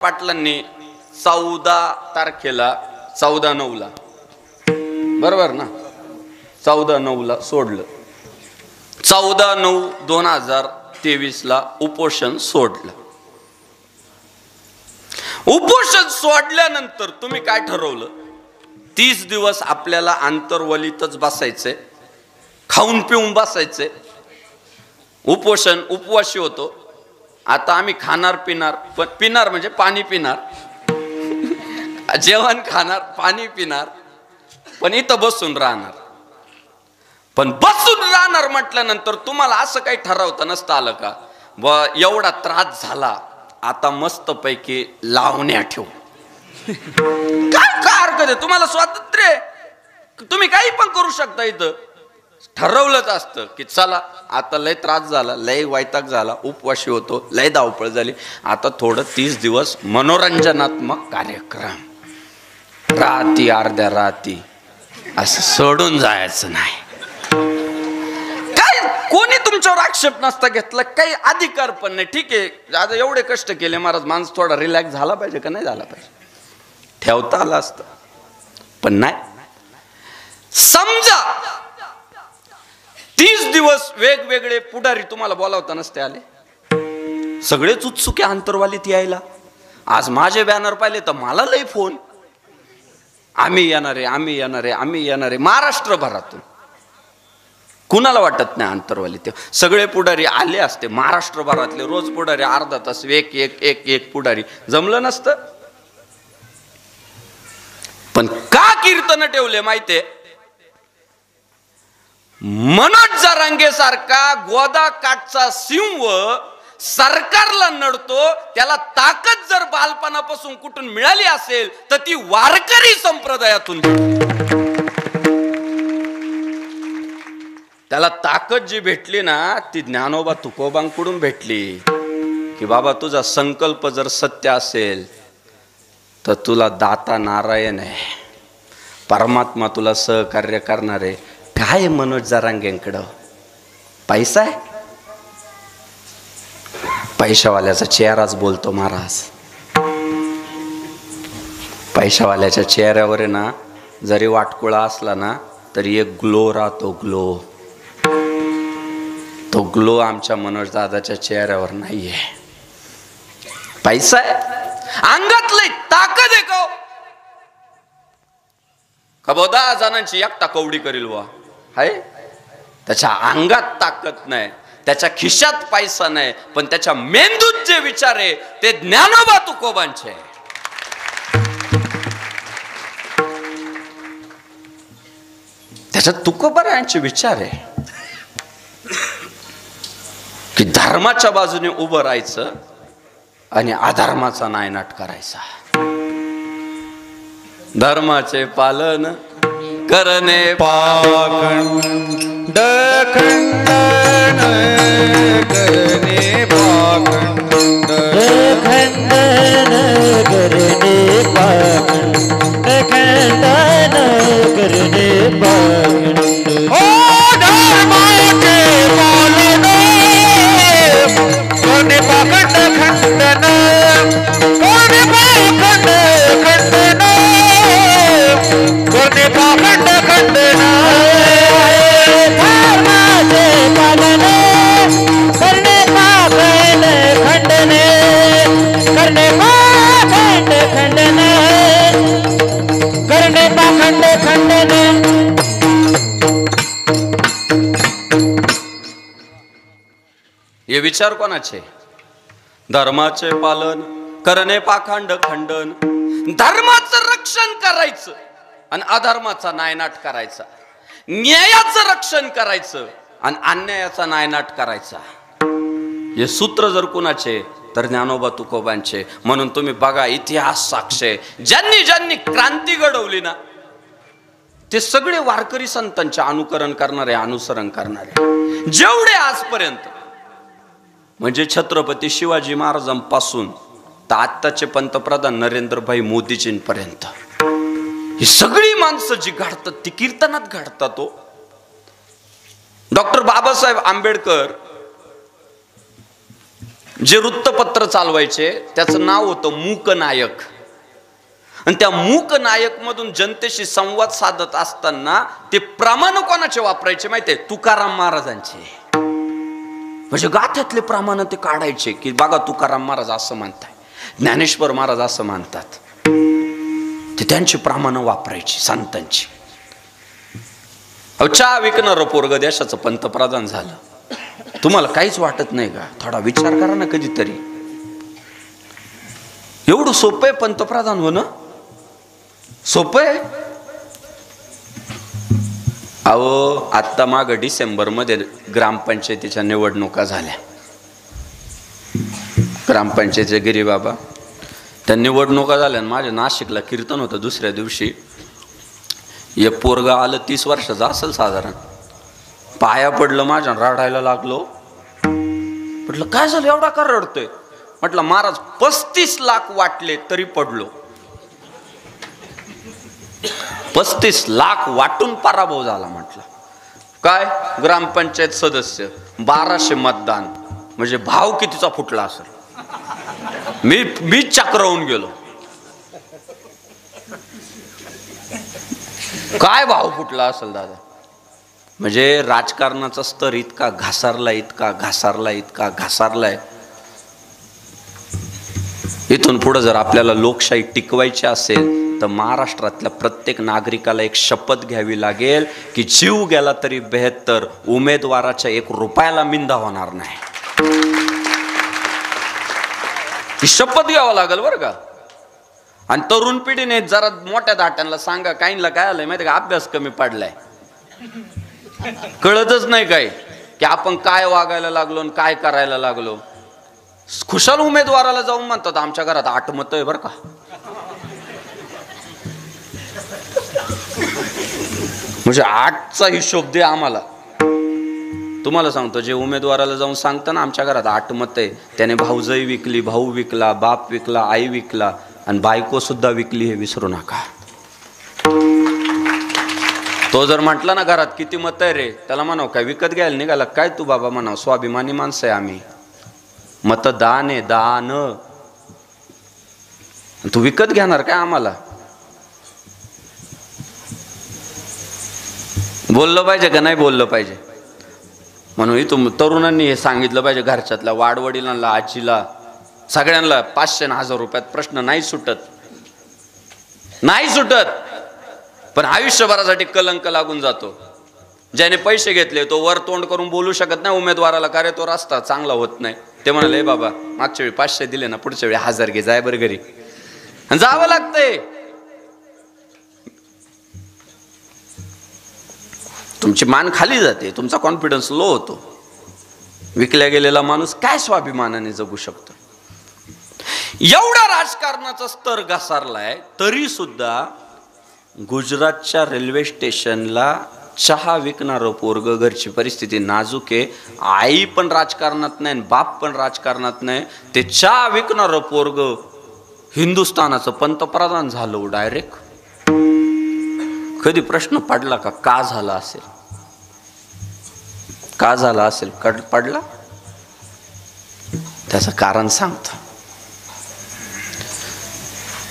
पाटलांनी 14 तारखेला 14/9 बरोबर ना, 14/9 सोडलं. 14/9/2023 उपोषण सोडलं. उपोषण सोडल्यानंतर तुम्ही काय ठरवलं? 30 दिवस आपल्याला आंतरवलीतच बसायचंय, खाऊन पिऊन बसायचंय. उपोषण उपवासी होतो. आता आम्ही खाणार पिणार, पण पिणार म्हणजे पाणी पिणार, जेवण खाणार, पाणी पिणार, पण इथं बसून राहणार. पण बसून राहणार म्हटल्यानंतर तुम्हाला असं काही ठरवता नसतं आलं का, व एवढा त्रास झाला आता मस्त पैकी लावण्या ठेवू. काय हरकत आहे? तुम्हाला स्वातंत्र्य, तुम्ही काही पण करू शकता. इथं ठरवलंच असतं की चला आता लय त्रास झाला, लय वैताग झाला, उपवाशी होतो, लय धावपळ झाली, आता थोडं 30 दिवस मनोरंजनात्मक कार्यक्रम, राती अर्ध्या राती असं सोडून जायचं नाही. काय कोणी तुमच्यावर आक्षेप नसता घेतला, काही अधिकार पण नाही. ठीक आहे, आता एवढे कष्ट केले महाराज, माणूस थोडा रिलॅक्स झाला पाहिजे का नाही झाला पाहिजे, ठेवता आला असतं. पण नाही. समजा 30 दिवस वेगवेगळे पुढारी तुम्हाला बोलावता नसते आले, सगळेच उत्सुक आहे आंतरवालीत यायला. आज माझे बॅनर पाहिले तर मला लय फोन, आम्ही येणार आहे, आम्ही येणार आहे, आम्ही येणार आहे, महाराष्ट्रभरातून. कुणाला वाटत नाही आंतरवाली? सगळे पुढारी आले असते महाराष्ट्रभरातले, रोज पुढारी अर्धा तास एक एक एक एक पुढारी, जमलं नसतं. पण का कीर्तन ठेवले माहितीये? मनोज जरांगे सारखा गोदा काठचा सिंह सरकारला नडतो, त्याला ताकद जर बालपणापासून कुठून मिळाली असेल तर ती वारकरी संप्रदायातून. त्याला ताकद जी भेटली ना ती ज्ञानोबा तुकोबांकडून भेटली, की बाबा तुझा संकल्प जर सत्य असेल तर तुला दाता नारायण आहे, परमात्मा तुला सहकार्य करणार आहे. काय मनोज जरांगेंकडं पैसा आहे? पैशावाल्याचा चेहराच बोलतो महाराज. पैशावाल्याच्या चेहऱ्यावर आहे ना, जरी वाटकुळा असला ना तरी एक ग्लो राहतो, ग्लो. तो ग्लो आमच्या मनोज दादाच्या चेहऱ्यावर नाहीये. पैसा आहे, अंगातली ताकद आहे का 10 जणांची एकटा कवडी करील वा हाय? त्याच्या अंगात ताकद नाही, त्याच्या खिशात पैसा नाही, पण त्याच्या मेंदूत जे विचार आहे ते ज्ञानोबा तुकोबांचे. त्याच्यात तुकोबांचे विचार आहे की धर्माच्या बाजूने उभं राहायचं आणि अधर्माचा नायनाट करायचा. धर्माचे पालन करणे पाखंड खंडन करणे, पाखंड खंडन करणे, पाखंड खंडन करणे, पाखंड. ओ धर्माचे पालन करणे, पाखंड खंडन करणे, पाखंड खंडन करणे, पाखंड खंडन. धर्माचे पालन करणे, पाखंड खंडने करणे, पाखंड खंडन करणे, पाखंड खंडने. हे विचार कोणाचे? धर्माचे पालन करणे, पाखंड खंडन. धर्माचं रक्षण करायचं आणि अधर्माचा नायनाट करायचा, न्यायाचं रक्षण करायचं आणि अन्यायाचा नायनाट करायचा. हे सूत्र जर कुणाचे तर ज्ञानोबा तुकोबांचे. म्हणून तुम्ही बघा, इतिहास साक्ष आहे, ज्यांनी ज्यांनी क्रांती घडवली ना ते सगळे वारकरी संतांचे अनुकरण करणारे, अनुसरण करणारे. जेवढे आजपर्यंत, म्हणजे छत्रपती शिवाजी महाराजांपासून तर आत्ताचे पंतप्रधान नरेंद्रभाई मोदीजींपर्यंत, ही सगळी माणसं जी घडतात ती कीर्तनात घडतात. डॉक्टर बाबासाहेब आंबेडकर जे वृत्तपत्र चालवायचे त्याचं नाव होतं मूकनायक. आणि त्या मूकनायक मधून जनतेशी संवाद साधत असताना ते प्रमाण कोणाचे वापरायचे माहितीये? तुकाराम महाराजांचे. म्हणजे गाथ्यातले प्रमाण ते काढायचे की बघा तुकाराम महाराज असं म्हणताय, ज्ञानेश्वर महाराज असं म्हणतात. ते त्यांची प्रमाण वापरायची संतांची. चहा विकणार पोरग देशाचं पंतप्रधान झालं. तुम्हाला काहीच वाटत नाही का? थोडा विचार करा ना कधीतरी. एवढं सोपं आहे पंतप्रधान होणं? सोपं आहे? अहो आत्ता माग डिसेंबर मध्ये ग्रामपंचायतीच्या निवडणुका झाल्या. ग्रामपंचायतीचे गिरीबाबा त्या निवडणुका झाल्या. माझ्या नाशिकला कीर्तन होतं दुसऱ्या दिवशी. एक पोरगा आलं 30 वर्षाचं असेल साधारण, पाया पडलं माझ्या, रडायला लागलो. म्हटलं काय झालं एवढा का रडतोय? म्हटलं महाराज 35 लाख वाटले तरी पडलो. 35 लाख वाटून पराभव झाला. म्हटलं काय? ग्रामपंचायत सदस्य 1200 मतदान म्हणजे भाव कितीचा फुटला असेल? मी चक्रावून गेलो. काय भाव फुटला असेल दादा? म्हणजे राजकारणाचा स्तर इतका घासारलाय, इतका घासारलाय, इतका घासारलाय. इथून पुढे जर आपल्याला लोकशाही टिकवायची असेल तर महाराष्ट्रातल्या प्रत्येक नागरिकाला एक शपथ घ्यावी लागेल की जीव गेला तरी बेहत्तर, उमेदवाराच्या 1 रुपयाला मिंदा होणार नाही. ही शपथ घ्यावं लागेल बरं का. आणि तरुण पिढीने जरा मोठ्या दाट्यांना सांगा, काहींना काय आलंय माहिती का? अभ्यास कमी पडलाय. कळतच नाही काय की आपण काय वागायला लागलो आणि काय करायला लागलो. खुशाल उमेदवाराला जाऊन म्हणतात आमच्या घरात 8 मतं आहे बरं का. म्हणजे 8चा हिशोब दे आम्हाला. तुम्हाला सांगतो, जे उमेदवाराला जाऊन सांगता ना आमच्या घरात 8 मतं आहे, त्याने भाऊजाई विकली, भाऊ विकला, बाप विकला, आई विकला आणि बायको सुद्धा विकली, हे विसरू नका. तो जर म्हटला ना घरात किती मत आहे रे, त्याला म्हणाव काय विकत घ्यायला निघाला काय तू बाबा? म्हणाव स्वाभिमानी माणसं आहे आम्ही, मतदान आहे, दान. तू विकत घेणार काय आम्हाला? बोललं पाहिजे का नाही बोललं पाहिजे? म्हणून इथून तरुणांनी हे सांगितलं पाहिजे घरच्यातल्या वाडवडिलांना, आजीला, सगळ्यांना 500 आणि 1000 रुपयात प्रश्न नाही सुटत, नाही सुटत. पण आयुष्यभरासाठी कलंक लागून जातो. ज्याने पैसे घेतले तो वर तोंड करून बोलू शकत नाही उमेदवाराला, का रे तो रस्ता चांगला होत नाही. ते म्हणाले बाबा मागच्या वेळी 500 दिले ना, पुढच्या वेळी 1000 घे, जाय बरं घरी. जावं लागतंय. तुमची मान खाली जाते, तुमचा कॉन्फिडन्स लो होतो. विकल्या गेलेला माणूस काय स्वाभिमानाने जगू शकतो? एवढा राजकारणाचा स्तर घसारलाय तरी सुद्धा गुजरातच्या रेल्वे स्टेशनला चहा विकणारं पोरग, घरची परिस्थिती नाजूक आहे, आई पण राजकारणात नाही, बाप पण राजकारणात नाही, ते चहा विकणारं पोरग हिंदुस्थानाचं पंतप्रधान झालं डायरेक्ट. कधी प्रश्न पडला का का झाला असेल? का झाला असेल? पडला? त्याचं कारण सांगतो.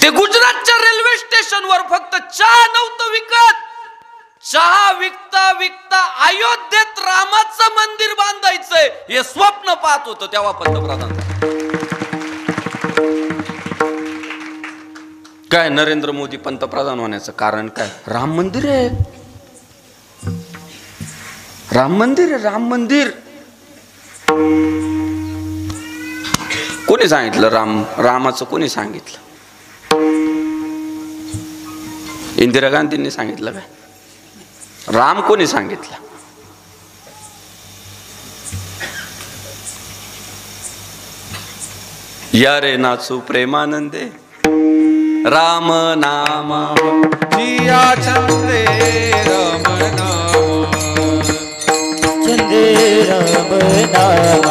ते गुजरातच्या रेल्वे स्टेशनवर फक्त चहा नव्हतं विकत. चहा विकता विकता अयोध्येत रामाचं मंदिर बांधायचंय हे स्वप्न पाहत होतं तेव्हा पंतप्रधान. काय नरेंद्र मोदी पंतप्रधान होण्याचं कारण काय? राम मंदिर आहे, राम मंदिर आहे, राम मंदिर. कोणी सांगितलं रामाचं? कोणी सांगितलं? इंदिरा गांधींनी सांगितलं काय? राम कोणी सांगितलं? या रे नाचू प्रेमानंदे राम नाम जिया चंदे राम नाम, चंदे राम नाम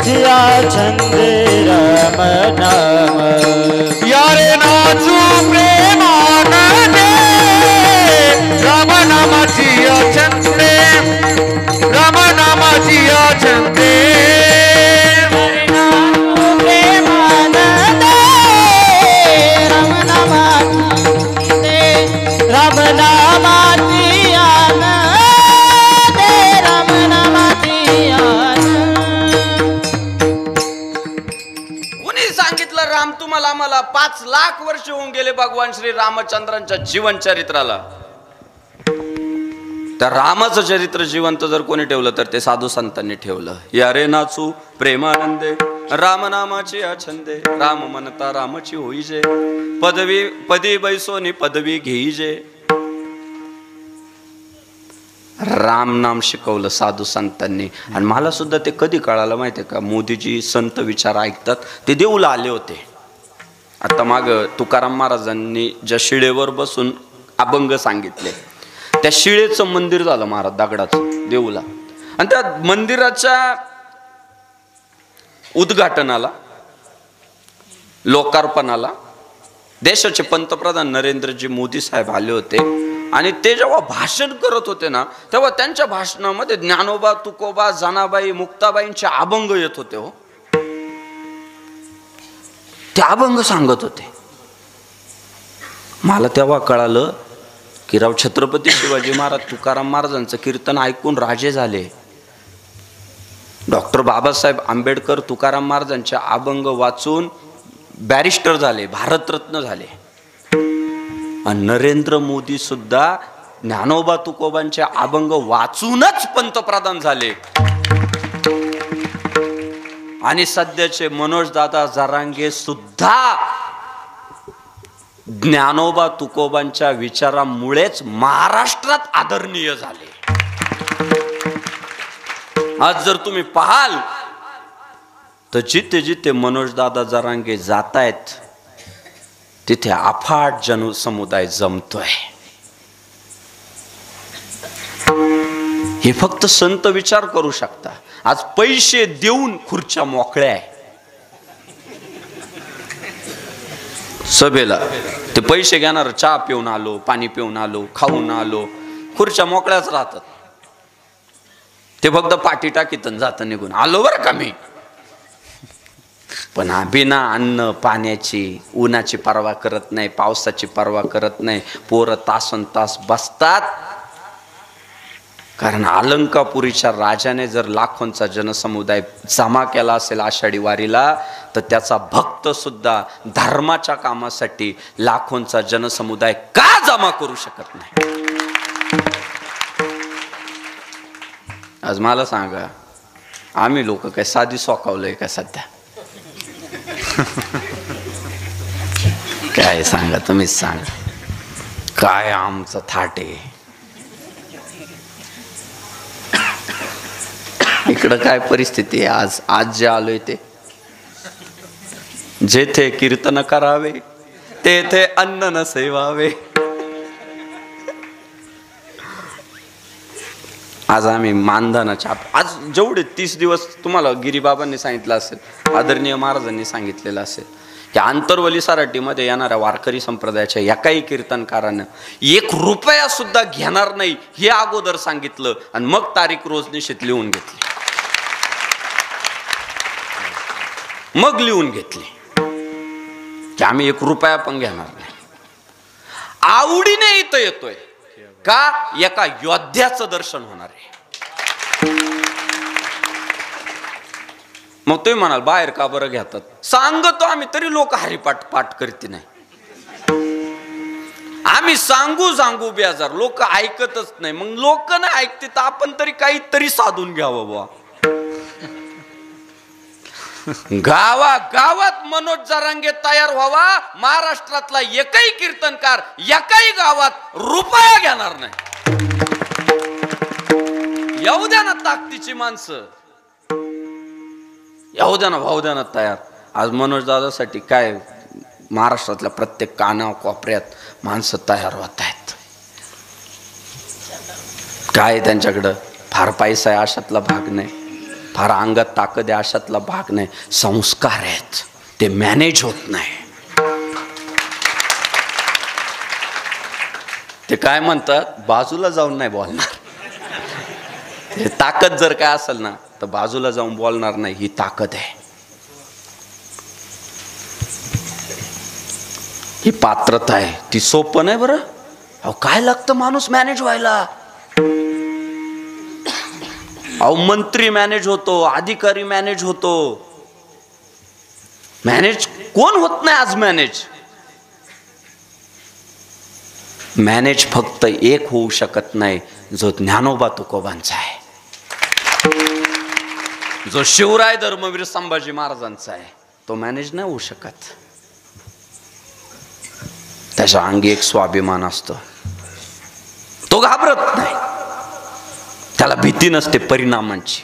जिया चंदे राम नाम. या रे नाचू प्रेमानंदे राम नाम जिया चंदे, राम नाम जिया चंदे. जन्माला मला 5 लाख वर्ष होऊन गेले भगवान श्री रामचंद्रांच्या जीवन चरित्राला. त्या रामाचं चरित्र जिवंत जर कोणी ठेवलं तर ते साधू संतांनी ठेवलं. या रे नाचू प्रेमानंदे राम नामाची छंदे, राम म्हणता रामाची होईजे, पदी बैसोनी पदवी घेईजे. राम नाम शिकवलं साधू संतांनी. आणि मला सुद्धा ते कधी कळालं माहितीये का, मोदीजी संत विचार ऐकतात. ते देऊला आले होते आता माग, तुकाराम महाराजांनी ज्या शिळेवर बसून अभंग सांगितले, त्या शिळेचं मंदिर झालं महाराज दगडाचं देऊला. आणि त्या मंदिराच्या उद्घाटनाला, लोकार्पणाला देशाचे पंतप्रधान नरेंद्रजी मोदी साहेब आले होते. आणि ते जेव्हा भाषण करत होते ना, तेव्हा त्यांच्या भाषणामध्ये ज्ञानोबा, तुकोबा, जनाबाई, मुक्ताबाईंचे अभंग येत होते. हो, ते अभंग सांगत होते. मला तेव्हा कळालं की राव छत्रपती शिवाजी महाराज तुकाराम महाराजांचं कीर्तन ऐकून राजे झाले. डॉक्टर बाबासाहेब आंबेडकर तुकाराम महाराजांचे अभंग वाचून बॅरिस्टर झाले, भारतरत्न झाले. आणि नरेंद्र मोदी सुद्धा ज्ञानोबा तुकोबांचे अभंग वाचूनच पंतप्रधान झाले. आणि सध्याचे मनोजदादा जरांगे सुद्धा ज्ञानोबा तुकोबांच्या विचारामुळेच महाराष्ट्रात आदरणीय झाले. आज जर तुम्ही पाहाल तर जिथे जिथे मनोजदादा जरांगे जातायत तिथे अफाट जनसमुदाय जमतोय. हे फक्त संत विचार करू शकता. आज पैसे देऊन खुर्च्या मोकळ्या आहे. सभेला ते पैसे घेणार, चहा पिऊन आलो, पाणी पिऊन आलो, खाऊन आलो, खुर्च्या मोकळ्याच राहतात. ते फक्त पाठी टाकीत जातं निघून आलो बरं का मी. पण बिना अन्न पाण्याची, उन्हाची पर्वा करत नाही, पावसाची पर्वा करत नाही. पोरं तासन तास बसतात. कारण अलंकापुरीच्या राजाने जर लाखोंचा जनसमुदाय जमा केला असेल आषाढी वारीला, तर त्याचा भक्त सुद्धा धर्माच्या कामासाठी लाखोंचा जनसमुदाय का जमा करू शकत नाही? आज मला सांगा, आम्ही लोक काय साधी सोकावलंय का सध्या? काय सांगा, तुम्हीच सांगा. काय आमचं थाट आहे. इकडं काय परिस्थिती आहे आज जे आलोय ते. जेथे कीर्तन करावे तेथे अन्न न सेवावे. आज आम्ही मानधनाच्या, आज जेवढे 30 दिवस तुम्हाला गिरीबाबांनी सांगितलं असेल, आदरणीय महाराजांनी सांगितलेलं असेल की आंतरवली सराटीमध्ये येणाऱ्या वारकरी संप्रदायाच्या एकाही कीर्तनकारानं 1 रुपया सुद्धा घेणार नाही हे अगोदर सांगितलं. आणि मग तारीख रोजनिशीत लिहून घेतली. मग लिहून घेतली की आम्ही 1 रुपया पण घेणार नाही. आवडीने इथं येतोय का? एका योद्ध्याचं दर्शन होणार आहे. मग तुम्ही म्हणाल बाहेर का बरं घेतात? सांगतो आम्ही तरी लोक हरिपाठ पाठ करते नाही. आम्ही सांगू बेजार, लोक ऐकतच नाही. मग लोक नाही ऐकते तर आपण तरी काहीतरी साधून घ्यावं बुवा. गावात मनोज जरांगे तयार व्हावा. महाराष्ट्रातला एकही कीर्तनकार एकाही गावात रुपया घेणार नाही. येऊ द्या ना ताकदीची माणसं, येऊ द्या ना, भाऊ द्या ना तयार. आज मनोज दादासाठी काय महाराष्ट्रातल्या प्रत्येक काना कोपऱ्यात माणसं तयार होत आहेत. काय त्यांच्याकडं फार पैसा आहे अशातला भाग नाही, फार अंगात ताकद आहे अशातला भाग नाही. संस्कार आहेत, ते मॅनेज होत नाही. ते काय म्हणतात, बाजूला जाऊन नाही बोलणार. हे ताकद जर काय असेल ना तर बाजूला जाऊन बोलणार नाही, ही ताकद आहे. ही पात्रता आहे. ती सोपं नाही बरं. अहो काय लागतं माणूस मॅनेज व्हायला? अहो मंत्री मॅनेज होतो, अधिकारी मॅनेज होतो. मॅनेज कोण होत नाही आज मॅनेज फक्त एक होऊ शकत नाही, जो ज्ञानोबा तुकोबांचा आहे, जो शिवराय धर्मवीर संभाजी महाराजांचा आहे, तो मॅनेज नाही होऊ शकत. त्याच्या अंगी एक स्वाभिमान असतो, तो घाबरत नाही, त्याला भीती नसते परिणामांची.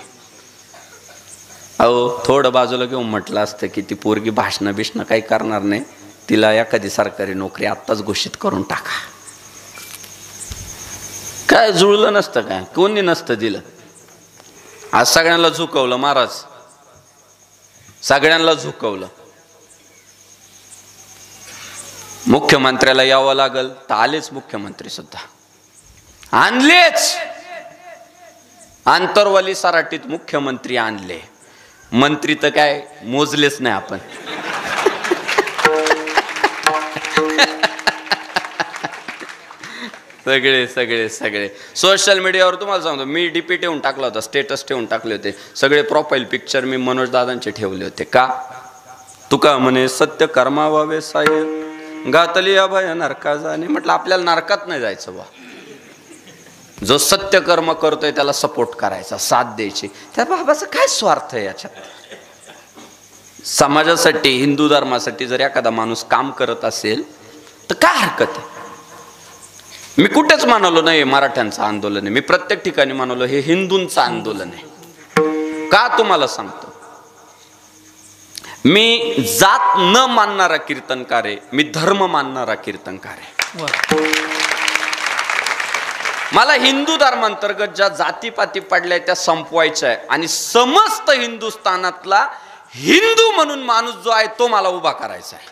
अहो थोडं बाजूला घेऊन म्हटलं असतं की ती पोरगी भाषण बिषणं काही करणार नाही, तिला एखादी सरकारी नोकरी आत्ताच घोषित करून टाका, काय जुळलं नसतं, काय कोणी नसतं दिलं. आज सगळ्यांना झुकवलं महाराज, सगळ्यांना झुकवलं. मुख्यमंत्र्याला यावं लागल तर आलेच मुख्यमंत्री सुद्धा, आणलेच. आंतरवाली सराटीत मुख्यमंत्री आणले, मंत्री तर काय मोजलेच नाही आपण. सगळे सगळे सगळे सोशल मीडियावर तुम्हाला सांगतो, मी डीपी ठेवून टाकला होता, स्टेटस ठेवून टाकले होते, सगळे प्रोफाईल पिक्चर मी मनोज दादांचे ठेवले होते. का? तुका म्हणे सत्य कर्मा व्हावे साहेब, गातली अभय नरका जाणे. म्हटलं आपल्याला नरकात नाही जायचं बा, जो सत्य कर्म करतोय त्याला सपोर्ट करायचा, साथ द्यायची. त्या बाबाचा काय स्वार्थ आहे याच्यात? समाजासाठी, हिंदू धर्मासाठी जर एखादा माणूस काम करत असेल तर काय हरकत आहे? मी कुठेच म्हणालो नाही मराठ्यांचं आंदोलन आहे, मी प्रत्येक ठिकाणी म्हणालो हे हिंदूंचं आंदोलन आहे. का तुम्हाला सांगतो, मी जात न मानणारा कीर्तनकार आहे, मी धर्म मानणारा कीर्तनकार आहे. मला हिंदू धर्मांतर्गत ज्या जातीपाती पडल्या त्या संपवायच्या आहे, आणि समस्त हिंदुस्थानातला हिंदू म्हणून माणूस जो आहे तो मला उभा करायचा आहे.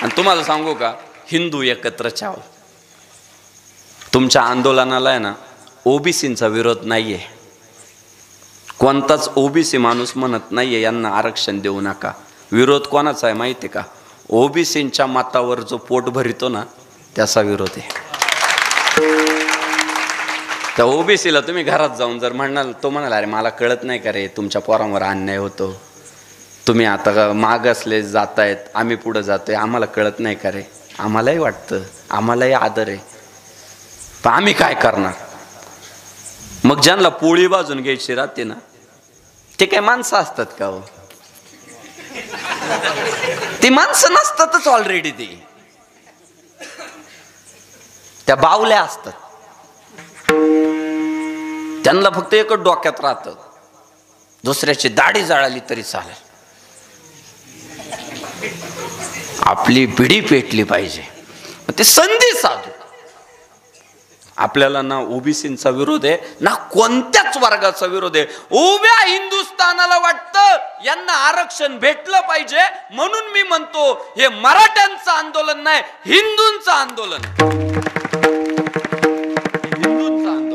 आणि तुम्हाला सांगू का, हिंदू एकत्र चाव. तुमच्या आंदोलनाला आहे ना ओबीसींचा विरोध नाहीये, कोणताच ओबीसी माणूस म्हणत नाहीये यांना आरक्षण देऊ नका. विरोध कोणाचा आहे माहिती का? ओबीसींच्या मतावर जो पोट भरितो ना त्याचा विरोध आहे. त्या ओबीसीला तुम्ही घरात जाऊन जर म्हणाल, तो म्हणाला अरे मला कळत नाही का रे, तुमच्या पोरांवर अन्याय होतो, तुम्ही आता मागासले जातायत, आम्ही पुढे जातोय, आम्हाला कळत नाही का रे? आम्हालाही वाटतं, आम्हालाही आदर आहे, पण आम्ही काय करणार? मग ज्यांना पोळी बाजून घ्यायची राहते ना ते काय माणसं असतात का हो? ती माणसं नसतातच ऑलरेडी, ती त्या बावल्या असतात. त्यांना फक्त एकच डोक्यात राहतं, दुसऱ्याची दाढी जाळली तरी चालेल, आपली पिढी पेटली पाहिजे. ते संधी साधू. आपल्याला ना ओबीसींचा विरोध आहे ना कोणत्याच वर्गाचा विरोध आहे. उभ्या हिंदुस्थानाला वाटतं यांना आरक्षण भेटलं पाहिजे, म्हणून मी म्हणतो हे मराठ्यांचं आंदोलन नाही, हिंदूंचं आंदोलन आहे. हिंदूंचं आंदोलन.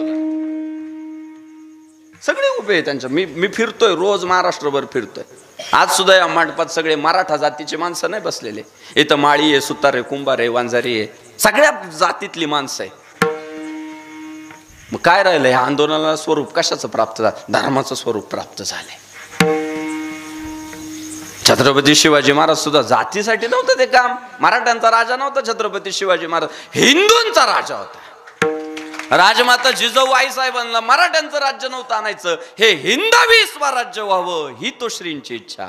सगळे उभे आहे त्यांच्या. मी फिरतोय रोज, महाराष्ट्रभर फिरतोय. आज सुद्धा या मंडपात सगळे मराठा जातीचे माणसं नाही बसलेले. इथं माळी आहे, सुतार आहे, कुंभार आहे, वांजारी आहे, सगळ्या जातीतली माणसं आहे. मग काय राहिलं? ह्या आंदोलनाला स्वरूप कशाचं प्राप्त झालं? धर्माचं स्वरूप प्राप्त झाले. छत्रपती शिवाजी महाराज सुद्धा जातीसाठी नव्हतं ते काम. मराठ्यांचा राजा नव्हता छत्रपती शिवाजी महाराज, हिंदूंचा राजा होता. राजमाता जिजाऊ आईसाहेबांना मराठ्यांचं राज्य नव्हतं आणायचं, हे हिंदवी स्वराज्य व्हावं ही तो श्रींची इच्छा.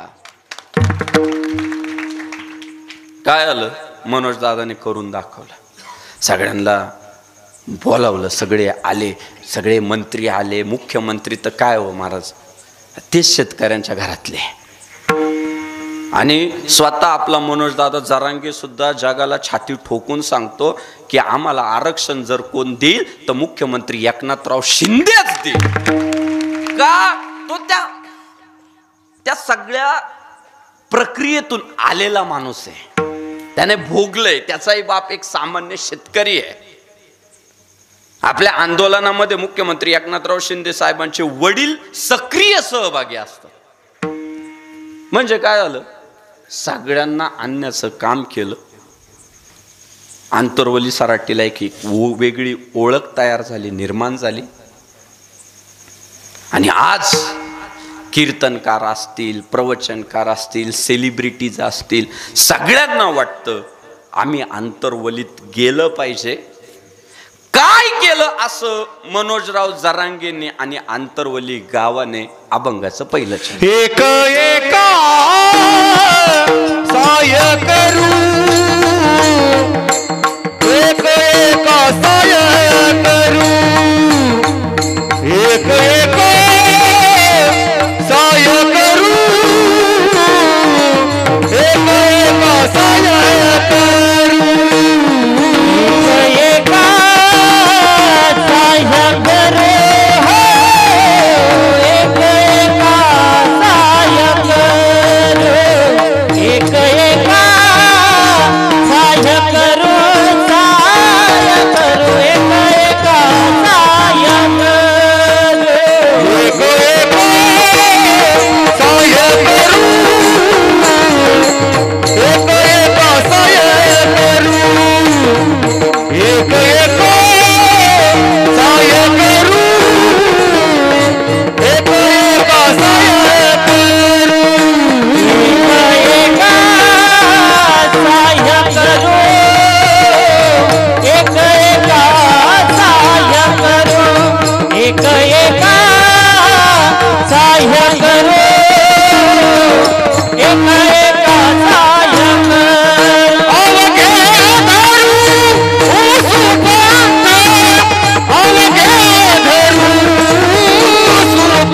काय आलं? मनोज दादाने करून दाखवलं. सगळ्यांना बोलावलं, सगळे आले, सगळे मंत्री आले. मुख्यमंत्री तर काय हो महाराज, तेच शेतकऱ्यांच्या घरातले. आणि स्वतः आपला मनोज दादा जरांगे सुद्धा जगाला छाती ठोकून सांगतो की आम्हाला आरक्षण जर कोण देईल तर मुख्यमंत्री एकनाथराव शिंदेच देईल. का? तो त्या सगळ्या प्रक्रियेतून आलेला माणूस आहे, त्याने भोगलंय. त्याचाही बाप एक सामान्य शेतकरी आहे. आपल्या आंदोलनामध्ये मुख्यमंत्री एकनाथराव शिंदे साहेबांचे वडील सक्रिय सहभागी असतात. म्हणजे काय झालं? सगळ्यांना आणण्याचं काम केलं. आंतरवली सराटीला एक वेगळी ओळख तयार झाली, निर्माण झाली. आणि आज कीर्तनकार असतील, प्रवचनकार असतील, सेलिब्रिटीज असतील, सगळ्यांना वाटतं आम्ही आंतरवलीत गेलं पाहिजे. काय केलं असं मनोजराव जरांगेने आणि आंतरवली गावाने अभंगाचं पहिलं छंद. एक एका साय करू, एक एका साय करू, एक एका साय करू, एक एका साय करू, एका साय करू, एक एका साय करू, एक एका साय करू, साय करू, एक एका साय करू, एक एका साय करू, एक एका साय करू, एक एका साय करू, एक एका साय करू, एका साय करू, एक एका साय करू, एक एका साय करू, एक एका साय करू. अवघे धरू सुपंथ, अवघे धरू सुपंथ,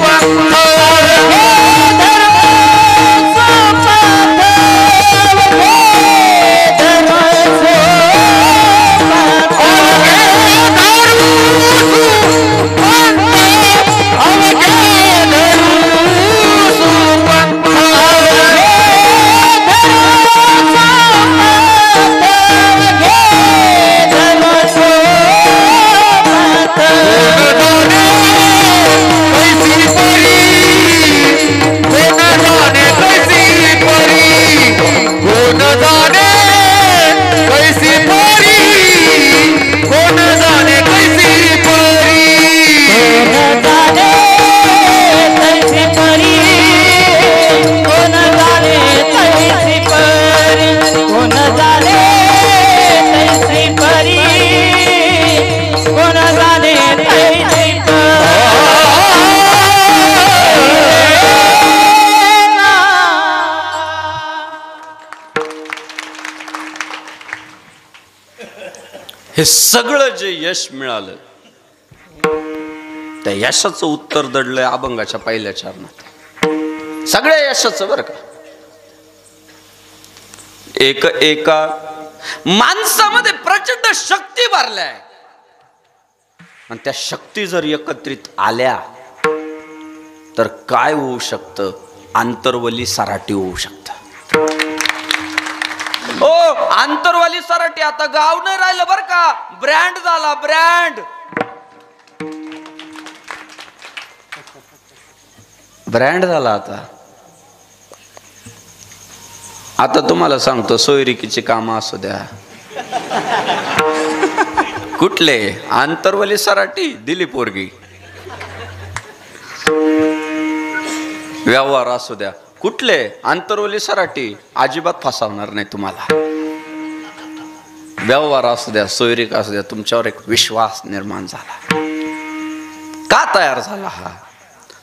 हे सगळं जे यश मिळालं त्या यशाचं उत्तर दडलंय अभंगाच्या पहिल्या चरणात. सगळ्या यशाचं बरं का. एका माणसामध्ये प्रचंड शक्ती भरल्या आणि त्या शक्ती जर एकत्रित आल्या तर काय होऊ शकतं? आंतरवली सराटी होऊ शकतं. ओ आंतरवाली सराटी आता गाव नाही राहिलं बर का, ब्रँड झाला ब्रँड. ब्रँड झाला आता. आता तुम्हाला सांगतो सोयरिकीची कामं असू द्या, कुठले आंतरवली सराटी दिली पोरगी, व्यवहार असू द्या कुठले आंतरवली सराटी अजिबात फसवणार नाही तुम्हाला. व्यवहार असू द्या, सोयरीक असू द्या, तुमच्यावर एक विश्वास निर्माण झाला. का तयार झाला? हा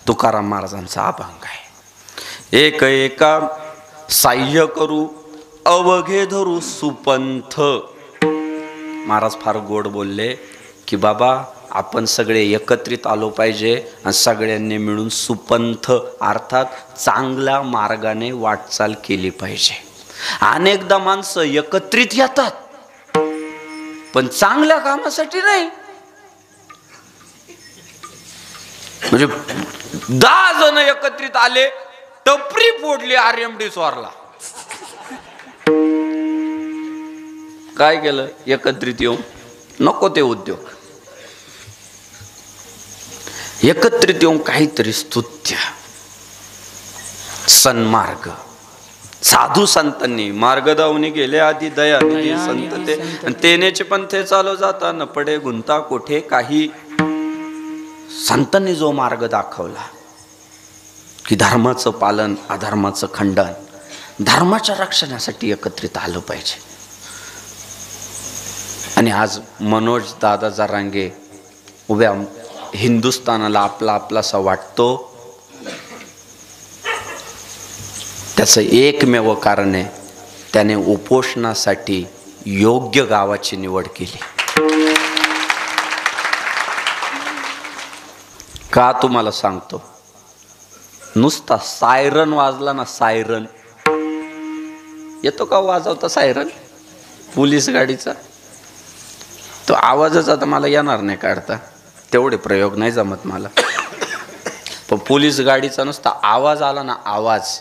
तुकाराम महाराजांचा अभंग आहे. एका साह्य करू, अवघे धरू सुपंथ. महाराज फार गोड बोलले की बाबा आपण सगळे एकत्रित आलो पाहिजे आणि सगळ्यांनी मिळून सुपंथ अर्थात चांगल्या मार्गाने वाटचाल केली पाहिजे. अनेकदा माणसं एकत्रित येतात पण चांगल्या कामासाठी नाही. म्हणजे 10 जण एकत्रित आले, टपरी फोडली आर्यमडी स्वारला. काय केलं? एकत्रित येऊन नको ते उद्योग. एकत्रित येऊन काहीतरी स्तुत्य सन्मार्ग साधू संतांनी मार्ग दावणी गेले आधी दया संत ते तेनेचे पंथे चालू जाता न पडे गुंता कोठे काही. संतांनी जो मार्ग दाखवला की धर्माचं पालन, अधर्माचं खंडन, धर्माच्या रक्षणासाठी एकत्रित आलं पाहिजे. आणि आज मनोज दादा जरांगे उभ्या हिंदुस्थानाला आपला आपलासा वाटतो, त्याचं एकमेव कारण आहे त्याने उपोषणासाठी योग्य गावाची निवड केली. का तुम्हाला सांगतो, नुसता सायरन वाजला ना, सायरन येतो का वाजवता सायरन पोलीस गाडीचा, तो आवाजच आता मला येणार नाही काढता, तेवढे प्रयोग नाही जमत मला. पण पोलीस गाडीचा नुसता आवाज आला ना, आवाज,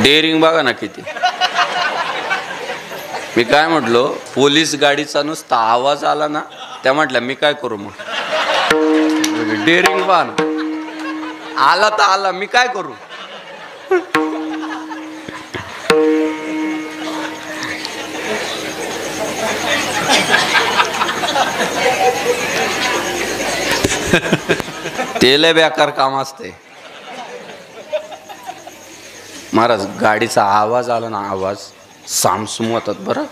डेअरिंग बघा ना किती. मी काय म्हटलो, पोलीस गाडीचा नुसता आवाज आला ना, त्या म्हटल्या मी काय करू मग, डेअरिंग बघा ना, आला तर आला, मी काय करू. ते लय बेकार काम असते महाराज. गाडीचा आवाज आला ना, आवाज सामसुम होतात बरं,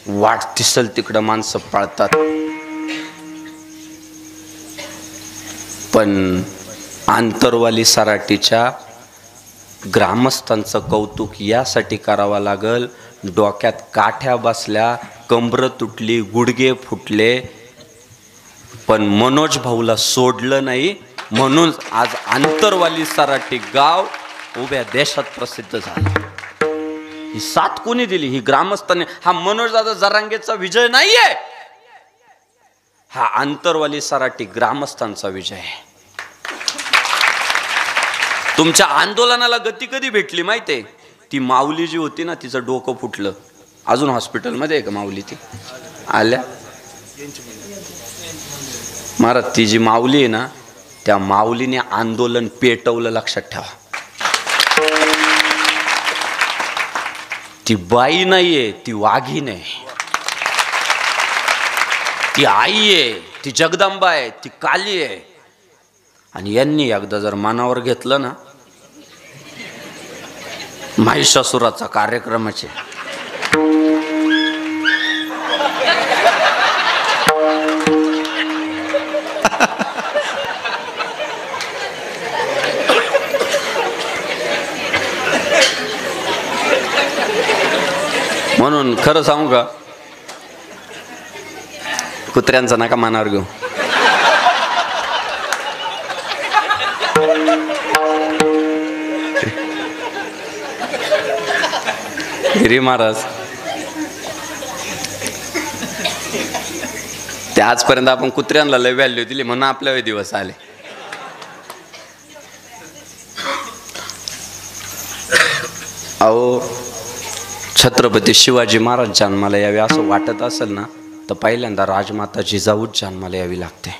वाट दिसल तिकडं माणसं पळतात. पण आंतरवाली सराटीच्या ग्रामस्थांचं कौतुक यासाठी करावं लागल, डोक्यात काठ्या बसल्या, कंबर तुटली, गुडघे फुटले, पण मनोज भाऊला सोडलं नाही, म्हणून आज आंतरवाली सराटी गाव उभ्या देशात प्रसिद्ध झालं. ही साथ कोणी दिली? ही ग्रामस्थांनी. हा मनोज दादा जरांगेचा विजय नाहीये, हा आंतरवाली सराटी ग्रामस्थांचा विजय आहे. तुमच्या आंदोलनाला गती कधी भेटली माहितीये? ती माऊली जी होती ना, तिचं डोकं फुटलं, अजून हॉस्पिटलमध्ये आहे का माऊली? ती आल्या महाराज, ती जी माऊली आहे ना, त्या माऊलीने आंदोलन पेटवलं, लक्षात ठेवा. ती बाई नाहीये, ती वाघीण आहे, ती आई आहे, ती जगदंबा आहे, ती काली आहे. आणि यांनी एकदा जर मनावर घेतलं ना, महिषासुराचा कार्यक्रमाचे, म्हणून खरं सांगू का, कुत्र्यांचा नका मनावर घेऊ. गिरी महाराज, ते आजपर्यंत आपण कुत्र्यांना लय व्हॅल्यू दिली, म्हणून आपल्या दिवस आले. अहो, छत्रपती शिवाजी महाराज जन्माला यावे असं वाटत असेल ना, तर पहिल्यांदा राजमाता जिजाऊच जन्माला यावी लागते.